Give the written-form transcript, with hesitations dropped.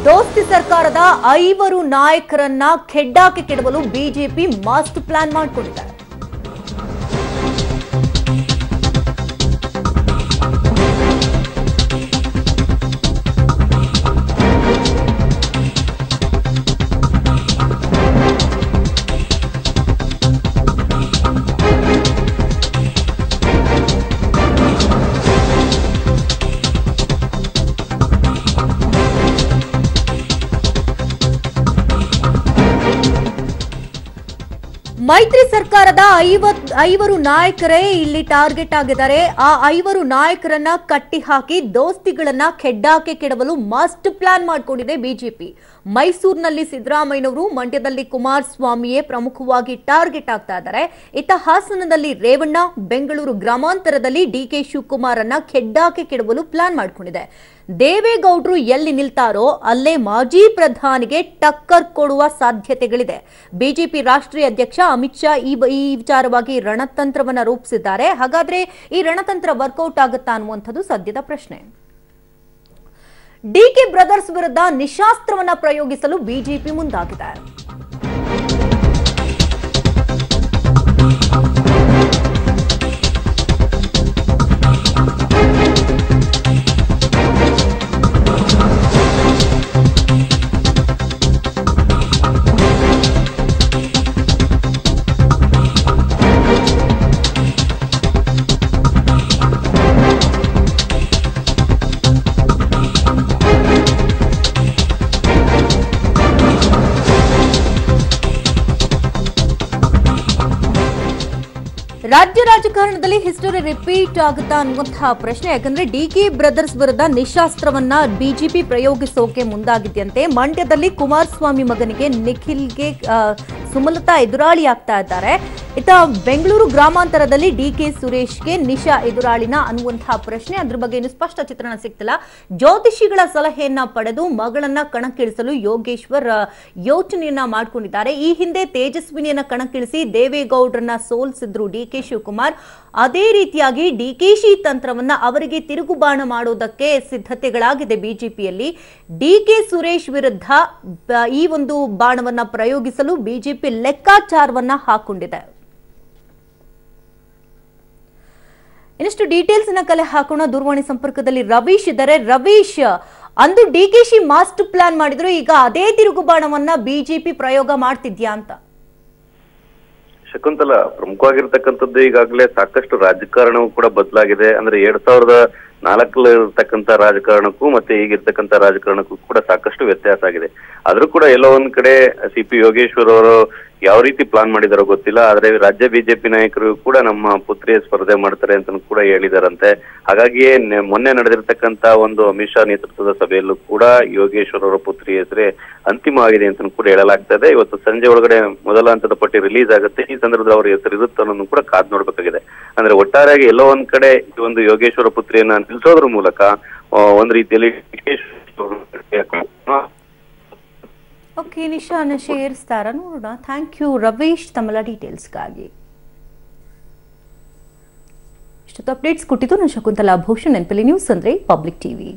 ದೋಸ್ತಿ ಸರ್ಕಾರದ 5 ನಾಯಕರನ್ನ ಖೆಡ್ಡಾಕ್ಕೆ ಕೆಡವಲು ಬಿಜೆಪಿ ಮಾಸ್ಟರ್ ಪ್ಲಾನ್ ಮಾಡಿಕೊಂಡಿದೆ. ಮೈತ್ರಿ ಸರ್ಕಾರದ 5 ನಾಯಕರೇ ಇಲ್ಲಿ ಟಾರ್ಗೆಟ್ ಆಗಿದ್ದಾರೆ. ಆ 5 ನಾಯಕರನ್ನ ಕಟ್ಟಿ ಹಾಕಿ ದೋಸ್ತಿಗಳನ್ನ ಖೆಡ್ಡಾಕ್ಕೆ ಕೆಡವಲು ಮಾಸ್ಟರ್ ಪ್ಲಾನ್ ಮಾಡಿಕೊಂಡಿದೆ ಬಿಜೆಪಿ. ಮೈಸೂರಿನಲ್ಲಿ ಸಿದ್ದರಾಮಯ್ಯನವರು, ಮಂಡ್ಯದಲ್ಲಿ ಕುಮಾರಸ್ವಾಮಿಯೇ ಪ್ರಮುಖವಾಗಿ ಟಾರ್ಗೆಟ್ ಆಗ್ತಾ ಇದ್ದಾರೆ. ಇತ್ತ ಹಾಸನದಲ್ಲಿ ರೇವಣ್ಣ, ಬೆಂಗಳೂರು ಗ್ರಾಮಾಂತರದಲ್ಲಿ ಡಿಕೆ ಶಿವಕುಮಾರ್ ಅನ್ನ ಖೆಡ್ಡಾಕ್ಕೆ ಕೆಡವಲು ಪ್ಲಾನ್ ಮಾಡಿಕೊಂಡಿದೆ. ದೇವೇಗೌಡರು ಎಲ್ಲಿ ನಿಲ್ತಾರೋ ಅಲ್ಲೇ ಮಾಜಿ ಪ್ರಧಾನಿಗೆ ಟಕ್ಕರ್ ಕೊಡುವ ಸಾಧ್ಯತೆಗಳಿದೆ. ಬಿಜೆಪಿ ರಾಷ್ಟ್ರೀಯ ಅಧ್ಯಕ್ಷ ಅಮಿತ್ ಶಾ ಈ ವಿಚಾರವಾಗಿ ರಣತಂತ್ರವನ್ನ ರೂಪಿಸಿದ್ದಾರೆ. ಹಾಗಾದ್ರೆ ಈ ರಣತಂತ್ರ ವರ್ಕೌಟ್ ಆಗುತ್ತಾ ಅನ್ನುವಂಥದ್ದು ಸದ್ಯದ ಪ್ರಶ್ನೆ. ಡಿಕೆ ಬ್ರದರ್ಸ್ ವಿರುದ್ಧ ನಿಶಾಸ್ತ್ರವನ್ನ ಪ್ರಯೋಗಿಸಲು ಬಿಜೆಪಿ ಮುಂದಾಗಿದೆ. ರಾಜ್ಯ ರಾಜಕಾರಣದಲ್ಲಿ ಹಿಸ್ಟರಿ ರಿಪೀಟ್ ಆಗುತ್ತಾ ಅನ್ನುವಂತಹ ಪ್ರಶ್ನೆ. ಯಾಕಂದ್ರೆ ಡಿಕೆ ಬ್ರದರ್ಸ್ ವಿರುದ್ಧ ನಿಶಾಸ್ತ್ರವನ್ನ ಬಿಜೆಪಿ ಪ್ರಯೋಗಿಸೋಕೆ ಮುಂದಾಗಿದ್ದಂತೆ ಮಂಡ್ಯದಲ್ಲಿ ಕುಮಾರಸ್ವಾಮಿ ಮಗನಿಗೆ ನಿಖಿಲ್ಗೆ ಸುಮಲತಾ ಎದುರಾಳಿ ಆಗ್ತಾ ಇದ್ದಾರೆ. ಇತ್ತ ಬೆಂಗಳೂರು ಗ್ರಾಮಾಂತರದಲ್ಲಿ ಡಿಕೆ ಸುರೇಶ್ಗೆ ನಿಶಾ ಎದುರಾಳಿನ ಅನ್ನುವಂತಹ ಪ್ರಶ್ನೆ. ಅದ್ರ ಬಗ್ಗೆ ಇನ್ನು ಸ್ಪಷ್ಟ ಚಿತ್ರಣ ಸಿಗ್ತಿಲ್ಲ. ಜ್ಯೋತಿಷಿಗಳ ಸಲಹೆಯನ್ನ ಪಡೆದು ಮಗಳನ್ನ ಕಣಕ್ಕಿಳಿಸಲು ಯೋಗೇಶ್ವರ್ ಯೋಚನೆಯನ್ನ ಮಾಡಿಕೊಂಡಿದ್ದಾರೆ. ಈ ಹಿಂದೆ ತೇಜಸ್ವಿನಿಯನ್ನ ಕಣಕ್ಕಿಳಿಸಿ ದೇವೇಗೌಡರನ್ನ ಸೋಲಿಸಿದ್ರು ಡಿಕೆ ಶಿವಕುಮಾರ್. ಅದೇ ರೀತಿಯಾಗಿ ಡಿಕೆಶಿ ತಂತ್ರವನ್ನ ಅವರಿಗೆ ತಿರುಗುಬಾಣ ಮಾಡೋದಕ್ಕೆ ಸಿದ್ಧತೆಗಳಾಗಿದೆ ಬಿಜೆಪಿಯಲ್ಲಿ. ಡಿಕೆ ಸುರೇಶ್ ವಿರುದ್ಧ ಈ ಒಂದು ಬಾಣವನ್ನ ಪ್ರಯೋಗಿಸಲು ಬಿಜೆಪಿ ಲೆಕ್ಕಾಚಾರವನ್ನ ಹಾಕೊಂಡಿದೆ. ಇನ್ನಷ್ಟು ಡೀಟೇಲ್ಸ್ ನ ಕಲೆ ಹಾಕೋಣ. ದೂರವಾಣಿ ಸಂಪರ್ಕದಲ್ಲಿ ರವೀಶ್ ಇದ್ದಾರೆ. ರವೀಶ್, ಅಂದು ಡಿಕೆಶಿ ಮಾಸ್ಟರ್ ಪ್ಲಾನ್ ಮಾಡಿದ್ರು, ಈಗ ಅದೇ ತಿರುಗುಬಾಣವನ್ನ ಬಿಜೆಪಿ ಪ್ರಯೋಗ ಮಾಡ್ತಿದ್ಯಾ ಅಂತ? ಶಕುಂತಲ, ಪ್ರಮುಖವಾಗಿರ್ತಕ್ಕಂಥದ್ದು ಈಗಾಗಲೇ ಸಾಕಷ್ಟು ರಾಜಕಾರಣವೂ ಕೂಡ ಬದಲಾಗಿದೆ. ಅಂದ್ರೆ 2004 ಇರ್ತಕ್ಕಂಥ ರಾಜಕಾರಣಕ್ಕೂ ಮತ್ತೆ ಈಗಿರ್ತಕ್ಕಂಥ ರಾಜಕಾರಣಕ್ಕೂ ಕೂಡ ಸಾಕಷ್ಟು ವ್ಯತ್ಯಾಸ ಆಗಿದೆ. ಆದ್ರೂ ಕೂಡ ಎಲ್ಲೋ ಒಂದ್ ಕಡೆ ಸಿ.ಪಿ. ಯೋಗೇಶ್ವರ್ ಅವರು ಯಾವ ರೀತಿ ಪ್ಲಾನ್ ಮಾಡಿದಾರೋ ಗೊತ್ತಿಲ್ಲ. ಆದ್ರೆ ರಾಜ್ಯ ಬಿಜೆಪಿ ನಾಯಕರು ಕೂಡ ನಮ್ಮ ಪುತ್ರಿಯ ಸ್ಪರ್ಧೆ ಮಾಡ್ತಾರೆ ಅಂತ ಕೂಡ ಹೇಳಿದಾರಂತೆ. ಹಾಗಾಗಿಯೇ ಮೊನ್ನೆ ನಡೆದಿರ್ತಕ್ಕಂಥ ಒಂದು ಅಮಿತ್ ಶಾ ನೇತೃತ್ವದ ಸಭೆಯಲ್ಲೂ ಕೂಡ ಯೋಗೇಶ್ವರ್ ಅವರ ಪುತ್ರಿ ಹೆಸರೇ ಅಂತಿಮವಾಗಿದೆ ಅಂತ ಕೂಡ ಹೇಳಲಾಗ್ತದೆ. ಇವತ್ತು ಸಂಜೆ ಒಳಗಡೆ ಮೊದಲ ಹಂತದ ಪಟ್ಟಿ ರಿಲೀಸ್ ಆಗುತ್ತೆ. ಈ ಸಂದರ್ಭದಲ್ಲಿ ಅವರ ಹೆಸರು ಇರುತ್ತೆ ಅನ್ನೋದನ್ನು ಕೂಡ ಕಾದ್ ನೋಡ್ಬೇಕಾಗಿದೆ. ಅಂದ್ರೆ ಒಟ್ಟಾರೆಯಾಗಿ ಎಲ್ಲೋ ಒಂದ್ ಕಡೆ ಈ ಒಂದು ಯೋಗೇಶ್ವರ ಪುತ್ರಿಯನ್ನ ನಿಲ್ಸೋದ್ರ ಮೂಲಕ ಒಂದ್ ರೀತಿಯಲ್ಲಿ ಓಕೆ, ನಿಶಾನ ಶೇರ್ಸ್ತಾರ ನೋಡೋಣ. ಥ್ಯಾಂಕ್ ಯು ರವೀಶ್ ತಮ್ಮೆಲ್ಲ ಡೀಟೇಲ್ಸ್ಗಾಗಿ. ಇಷ್ಟೊತ್ತು ಅಪ್ಡೇಟ್ಸ್ ಕೊಟ್ಟಿದ್ದು ನಾನು ಶಕುಂತಲಾ ಭೂಷಣ್. ನೆನಪಲ್ಲಿ ನ್ಯೂಸ್ ಅಂದ್ರೆ ಪಬ್ಲಿಕ್ ಟಿವಿ.